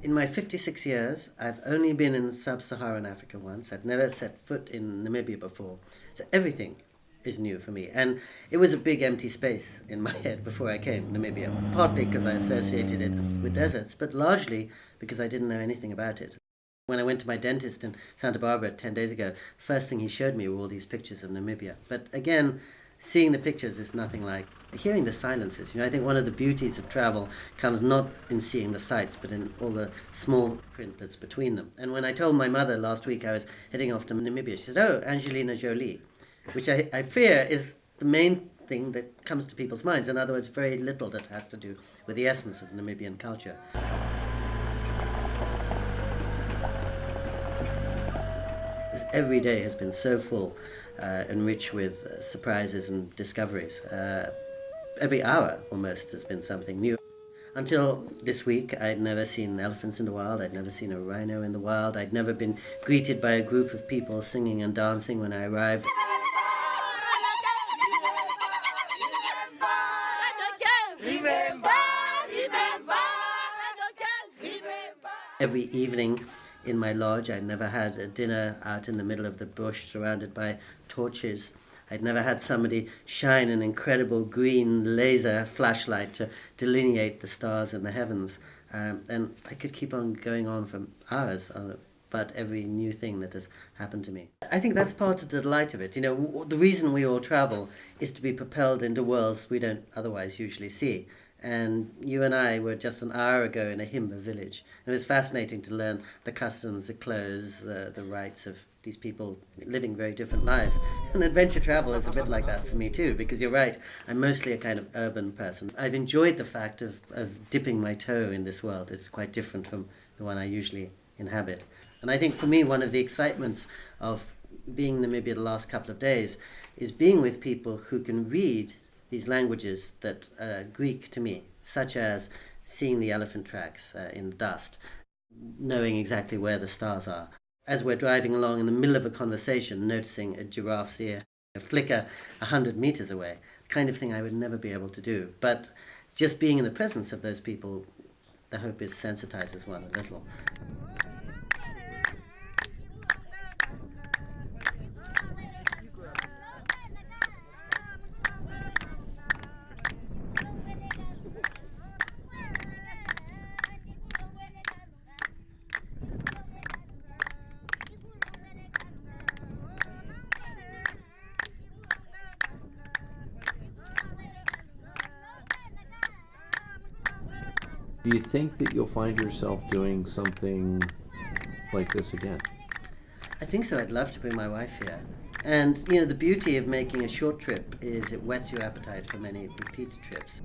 In my 56 years, I've only been in sub-Saharan Africa once. I've never set foot in Namibia before. So everything is new for me. And it was a big empty space in my head before I came to Namibia, partly because I associated it with deserts, but largely because I didn't know anything about it. When I went to my dentist in Santa Barbara 10 days ago, first thing he showed me were all these pictures of Namibia. But again, seeing the pictures is nothing like hearing the silences. I think one of the beauties of travel comes not in seeing the sights, but in all the small print that's between them. And when I told my mother last week I was heading off to Namibia, she said, "Oh, Angelina Jolie," which I fear is the main thing that comes to people's minds. In other words, very little that has to do with the essence of Namibian culture. Every day has been so full and rich with surprises and discoveries. Every hour almost has been something new. Until this week, I'd never seen elephants in the wild, I'd never seen a rhino in the wild, I'd never been greeted by a group of people singing and dancing when I arrived. Every evening in my lodge, I'd never had a dinner out in the middle of the bush surrounded by torches. I'd never had somebody shine an incredible green laser flashlight to delineate the stars in the heavens. And I could keep on going on for hours about every new thing that has happened to me. I think that's part of the delight of it. The reason we all travel is to be propelled into worlds we don't otherwise usually see. And you and I were just an hour ago in a Himba village. It was fascinating to learn the customs, the clothes, the rights of these people living very different lives. And adventure travel is a bit like that for me too, because you're right, I'm mostly a kind of urban person. I've enjoyed the fact of dipping my toe in this world. It's quite different from the one I usually inhabit. And I think for me, one of the excitements of being in Namibia the last couple of days is being with people who can read these languages that are Greek to me, such as seeing the elephant tracks in the dust, knowing exactly where the stars are. As we're driving along in the middle of a conversation, noticing a giraffe's ear flicker 100 meters away, the kind of thing I would never be able to do. But just being in the presence of those people, the hope is sensitizes one a little. Do you think that you'll find yourself doing something like this again? I think so. I'd love to bring my wife here. And, the beauty of making a short trip is it whets your appetite for many repeated trips.